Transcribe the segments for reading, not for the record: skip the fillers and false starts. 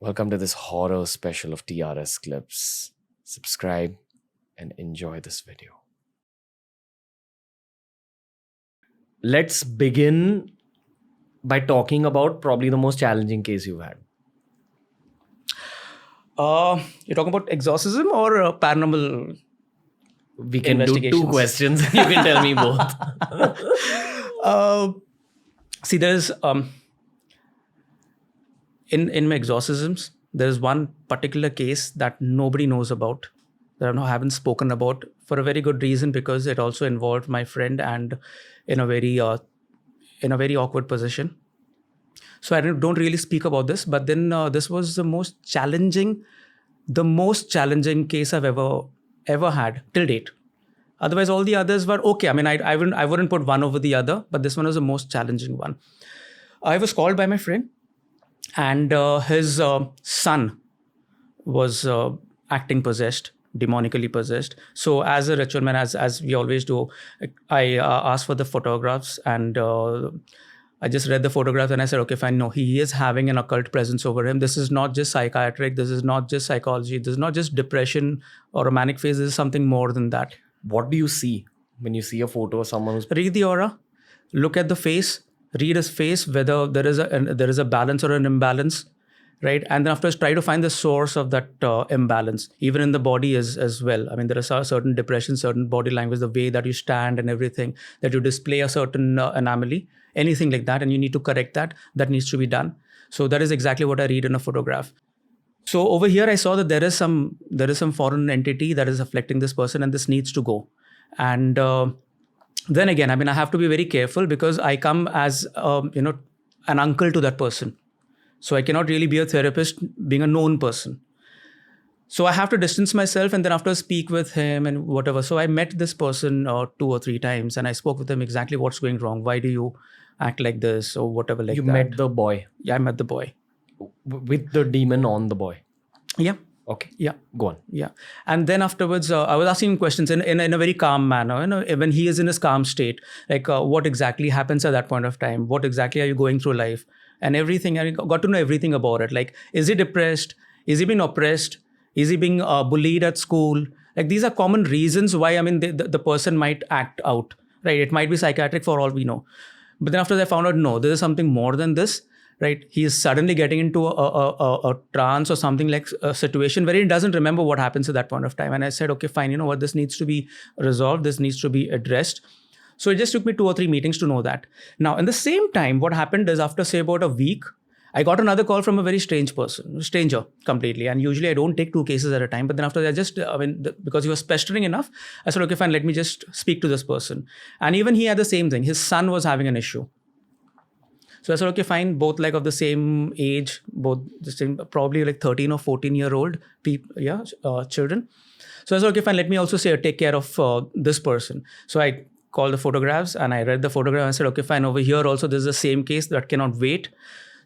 Welcome to this horror special of TRS clips. Subscribe and enjoy this video. Let's begin by talking about probably the most challenging case you've had. You're talking about exorcism or paranormal? We can do two questions. You can tell me both. See, there's in my exorcisms, there's one particular case that nobody knows about, that I haven't spoken about for a very good reason, because it also involved my friend and in a very awkward position. So I don't really speak about this. But then this was the most challenging case I've ever had till date. Otherwise, all the others were okay. I mean, I wouldn't put one over the other, but this one was the most challenging one. I was called by my friend, and his son was acting possessed, demonically possessed. So as a ritual man, as we always do, I asked for the photographs, and I just read the photographs, and I said, okay, fine. No, he is having an occult presence over him. This is not just psychiatric. This is not just psychology. This is not just depression or a manic phase. This is something more than that. What do you see when you see a photo of someone who's... Read the aura, look at the face, read his face, whether there is a balance or an imbalance, right? And then afterwards, try to find the source of that imbalance, even in the body as well. I mean, there is a certain depression, certain body language, the way that you stand and everything, that you display a certain anomaly, anything like that, and you need to correct that. That needs to be done. So that is exactly what I read in a photograph. So over here, I saw that there is some foreign entity that is afflicting this person, and this needs to go. And then again, I mean, I have to be very careful, because I come as an uncle to that person. So I cannot really be a therapist being a known person. So I have to distance myself, and then after speak with him and whatever. So I met this person 2 or 3 times, and I spoke with him exactly what's going wrong. Why do you act like this or whatever like that? You met the boy? Yeah, I met the boy. With the demon on the boy? Yeah. Okay. Yeah. Go on. Yeah. And then afterwards, I was asking him questions in a very calm manner. When he is in his calm state, like what exactly happens at that point of time? What exactly are you going through life? And everything. I got to know everything about it. Like, is he depressed? Is he being oppressed? Is he being bullied at school? Like, these are common reasons why, I mean, the person might act out, right? It might be psychiatric for all we know. But then after I found out, no, there is something more than this. Right, he is suddenly getting into a trance or something, like a situation where he doesn't remember what happens at that point of time. And I said, okay, fine, you know what, this needs to be resolved. This needs to be addressed. So it just took me 2 or 3 meetings to know that. Now, in the same time, what happened is, after say about a week, I got another call from a very strange person, stranger completely. And usually I don't take 2 cases at a time. But then after that, because he was pestering enough, I said, okay, fine, let me just speak to this person. And even he had the same thing. His son was having an issue. So I said, okay, fine, both like of the same age, both the same, probably like 13 or 14-year-old children. So I said, okay, fine, let me also take care of this person. So I called the photographs, and I read the photograph, and I said, okay, fine, over here also there's the same case that cannot wait.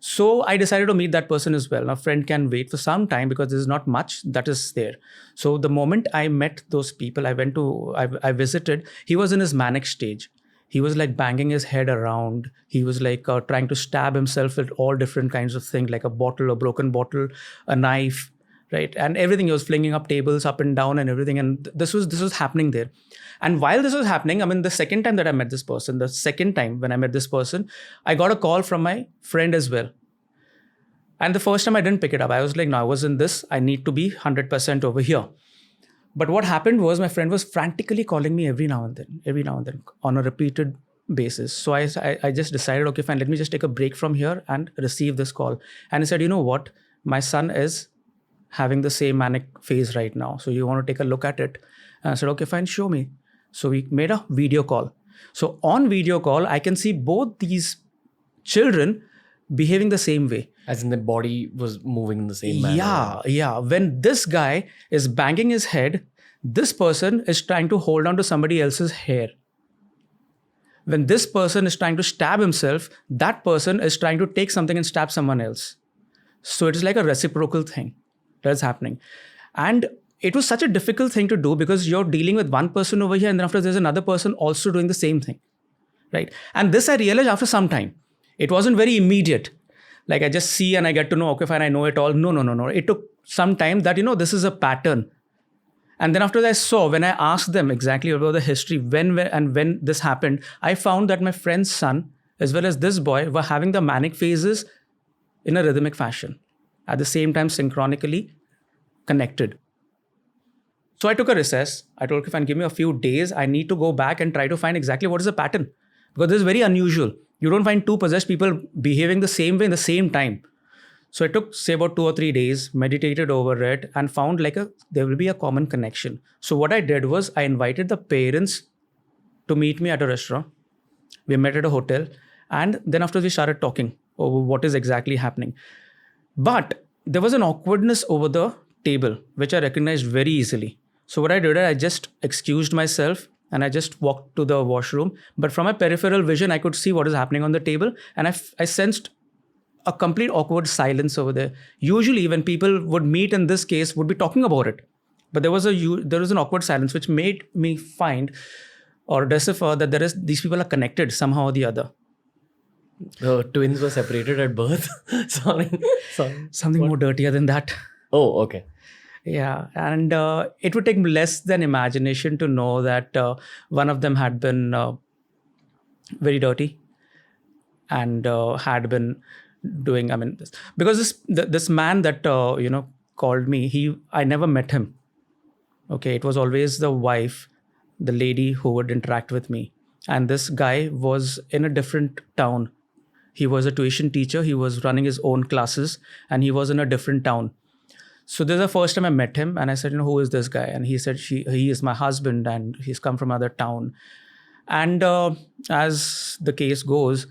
So I decided to meet that person as well. Now, a friend can wait for some time, because there's not much that is there. So the moment I met those people, I visited, he was in his manic stage. He was like banging his head around. He was like trying to stab himself with all different kinds of things, like a bottle, a broken bottle, a knife, right? And everything. He was flinging up tables up and down and everything. And this was happening there. And while this was happening, I mean, the second time that I met this person, I got a call from my friend as well. And the first time I didn't pick it up. I was like, no, I was in this. I need to be 100% over here. But what happened was, my friend was frantically calling me every now and then on a repeated basis. So I just decided, okay, fine, let me just take a break from here and receive this call. And he said, you know what? My son is having the same manic phase right now. So you want to take a look at it? And I said, okay, fine, show me. So we made a video call. So on video call, I can see both these children behaving the same way. As in the body was moving in the same manner. Yeah. When this guy is banging his head, this person is trying to hold on to somebody else's hair. When this person is trying to stab himself, that person is trying to take something and stab someone else. So it is like a reciprocal thing that is happening. And it was such a difficult thing to do, because you're dealing with one person over here, and then after there's another person also doing the same thing, right? And this I realized after some time. It wasn't very immediate. Like I just see and I get to know, okay, fine, I know it all. No. It took some time that, this is a pattern. And then after that, I saw, when I asked them exactly about the history, when this happened, I found that my friend's son, as well as this boy, were having the manic phases in a rhythmic fashion, at the same time synchronically connected. So I took a recess. I told Kifan, give me a few days. I need to go back and try to find exactly what is the pattern. Because this is very unusual. You don't find two possessed people behaving the same way in the same time. So I took, say, about 2 or 3 days, meditated over it, and found there will be a common connection. So what I did was I invited the parents to meet me at a restaurant. We met at a hotel. And then after we started talking over what is exactly happening. But there was an awkwardness over the table, which I recognized very easily. So what I did, I just excused myself and I just walked to the washroom. But from my peripheral vision, I could see what is happening on the table. And I sensed a complete awkward silence over there. Usually when people would meet in this case, would be talking about it. But there was an awkward silence, which made me find or decipher that these people are connected somehow or the other. The twins were separated at birth. Sorry. Something more dirtier than that. Oh, okay. Yeah, and it would take less than imagination to know that one of them had been very dirty and had been doing. Because this man that called me, I never met him. Okay, it was always the wife, the lady who would interact with me, and this guy was in a different town. He was a tuition teacher. He was running his own classes, and he was in a different town. So this is the first time I met him, and I said, who is this guy? And he said, he is my husband, and he's come from another town. And as the case goes,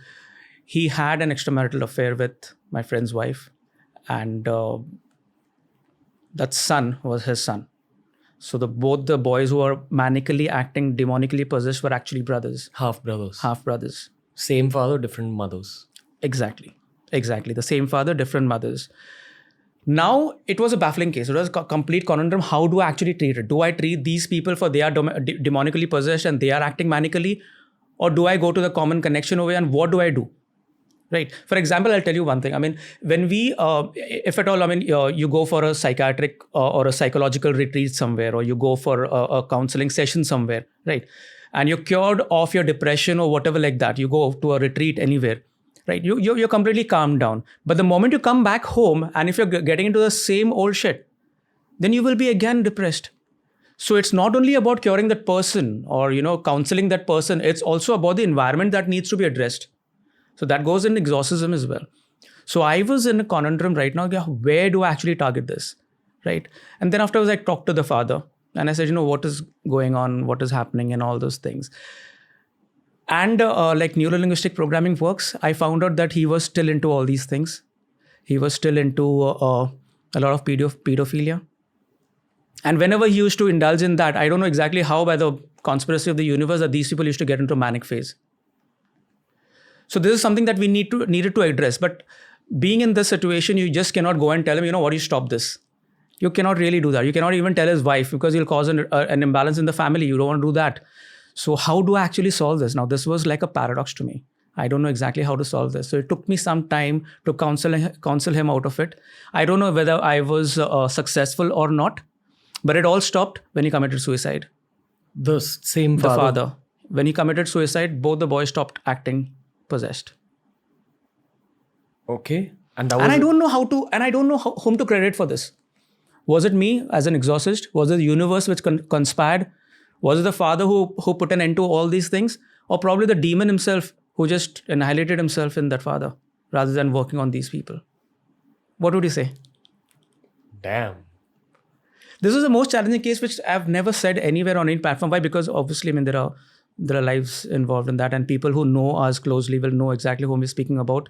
he had an extramarital affair with my friend's wife, and that son was his son. So both the boys who are manically acting, demonically possessed, were actually brothers. Half brothers. Same father, different mothers. Exactly. The same father, different mothers. Now, it was a baffling case. It was a complete conundrum. How do I actually treat it? Do I treat these people for they are demonically possessed and they are acting manically? Or do I go to the common connection over here, and what do I do? Right. For example, I'll tell you one thing. When we, if at all, you go for a psychiatric or a psychological retreat somewhere, or you go for a counseling session somewhere, right? And you're cured of your depression or whatever like that. You go to a retreat anywhere. Right, you're completely calmed down. But the moment you come back home, and if you're getting into the same old shit, then you will be again depressed. So it's not only about curing that person or counseling that person. It's also about the environment that needs to be addressed. So that goes in exorcism as well. So I was in a conundrum right now. Where do I actually target this, right? And then afterwards, I talked to the father and I said, what is going on, what is happening, and all those things. And like neuro-linguistic programming works, I found out that he was still into all these things. He was still into a lot of pedophilia. And whenever he used to indulge in that, I don't know exactly how, by the conspiracy of the universe, that these people used to get into manic phase. So this is something that we needed to address. But being in this situation, you just cannot go and tell him, what, you stop this. You cannot really do that. You cannot even tell his wife, because he'll cause an imbalance in the family. You don't want to do that. So how do I actually solve this? Now, this was like a paradox to me. I don't know exactly how to solve this. So it took me some time to counsel him out of it. I don't know whether I was successful or not, but it all stopped when he committed suicide. The same father? The father. When he committed suicide, both the boys stopped acting possessed. Okay. And I don't know whom to credit for this. Was it me as an exorcist? Was it the universe which conspired? Was it the father who put an end to all these things? Or probably the demon himself who just annihilated himself in that father rather than working on these people? What would you say? Damn. This is the most challenging case which I've never said anywhere on any platform. Why? Because obviously, there are lives involved in that, and people who know us closely will know exactly whom we're speaking about.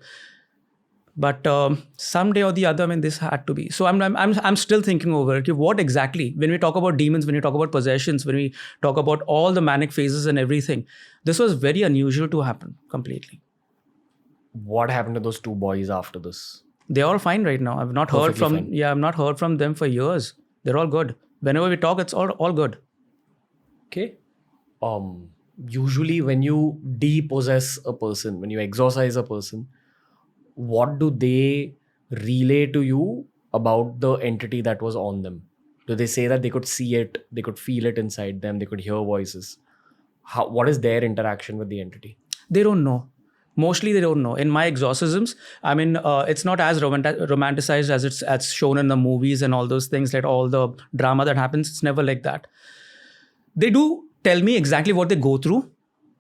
But someday or the other, this had to be. So I'm still thinking over it. What exactly, when we talk about demons, when we talk about possessions, when we talk about all the manic phases and everything, this was very unusual to happen completely. What happened to those two boys after this? They're all fine right now. I've not heard from them for years. They're all good. Whenever we talk, it's all good. Okay. Usually when you depossess a person, when you exorcise a person, what do they relay to you about the entity that was on them? Do they say that they could see it, they could feel it inside them, they could hear voices? What is their interaction with the entity? They don't know. Mostly they don't know. In my exorcisms, I mean, it's not as romanticized as it's shown in the movies and all those things, like all the drama that happens. It's never like that. They do tell me exactly what they go through.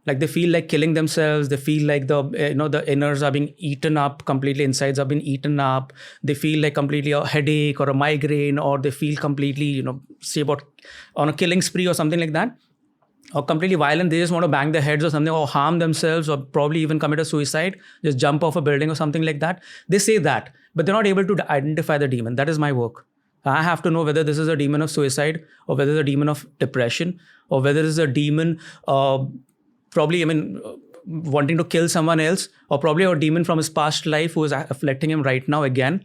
Like they feel like killing themselves. They feel like the inners are being eaten up completely. Insides are being eaten up. They feel like completely a headache or a migraine, or they feel completely, say about on a killing spree or something like that, or completely violent. They just want to bang their heads or something, or harm themselves, or probably even commit a suicide, just jump off a building or something like that. They say that, but they're not able to identify the demon. That is my work. I have to know whether this is a demon of suicide, or whether it's a demon of depression, or whether it's a demon, probably, wanting to kill someone else, or probably a demon from his past life who is afflicting him right now again,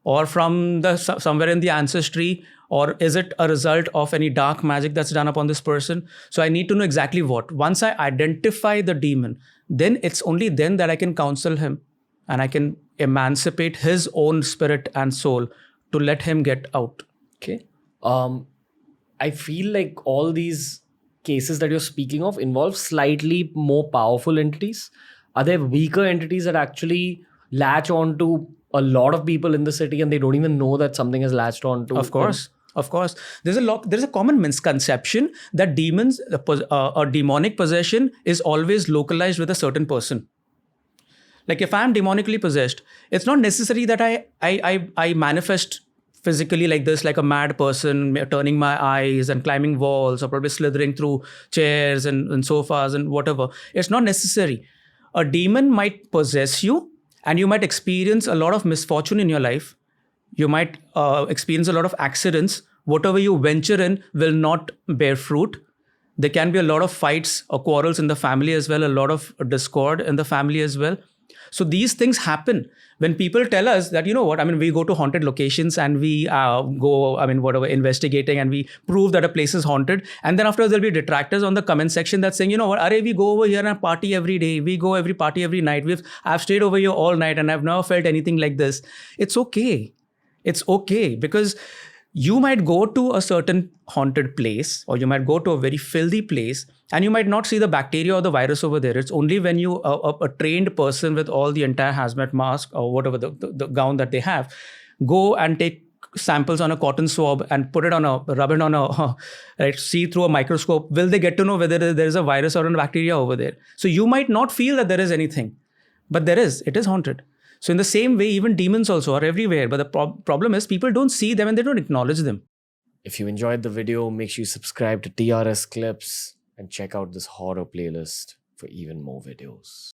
or from somewhere in the ancestry, or is it a result of any dark magic that's done upon this person? So I need to know exactly what. Once I identify the demon, then it's only then that I can counsel him, and I can emancipate his own spirit and soul to let him get out. Okay. I feel like all these cases that you're speaking of involve slightly more powerful entities. Are there weaker entities that actually latch on to a lot of people in the city and they don't even know that something has latched on to Of course. Of course, there's a common misconception that demons, a demonic possession is always localized with a certain person. Like if I'm demonically possessed, it's not necessary that I manifest physically like this, like a mad person, turning my eyes and climbing walls, or probably slithering through chairs and sofas and whatever. It's not necessary. A demon might possess you, and you might experience a lot of misfortune in your life. You might experience a lot of accidents. Whatever you venture in will not bear fruit. There can be a lot of fights or quarrels in the family as well, a lot of discord in the family as well. So these things happen when people tell us that, we go to haunted locations and we whatever, investigating, and we prove that a place is haunted. And then afterwards, there'll be detractors on the comment section that's saying, we go over here and party every day. We go every party every night. I've stayed over here all night and I've never felt anything like this. It's okay. It's okay, because you might go to a certain haunted place, or you might go to a very filthy place, and you might not see the bacteria or the virus over there. It's only when you, a trained person with all the entire hazmat mask or whatever the gown that they have, go and take samples on a cotton swab and rub it on a right, see through a microscope, will they get to know whether there is a virus or a bacteria over there? So you might not feel that there is anything, but there is. It is haunted. So in the same way, even demons also are everywhere. But the problem is people don't see them and they don't acknowledge them. If you enjoyed the video, make sure you subscribe to TRS Clips and check out this horror playlist for even more videos.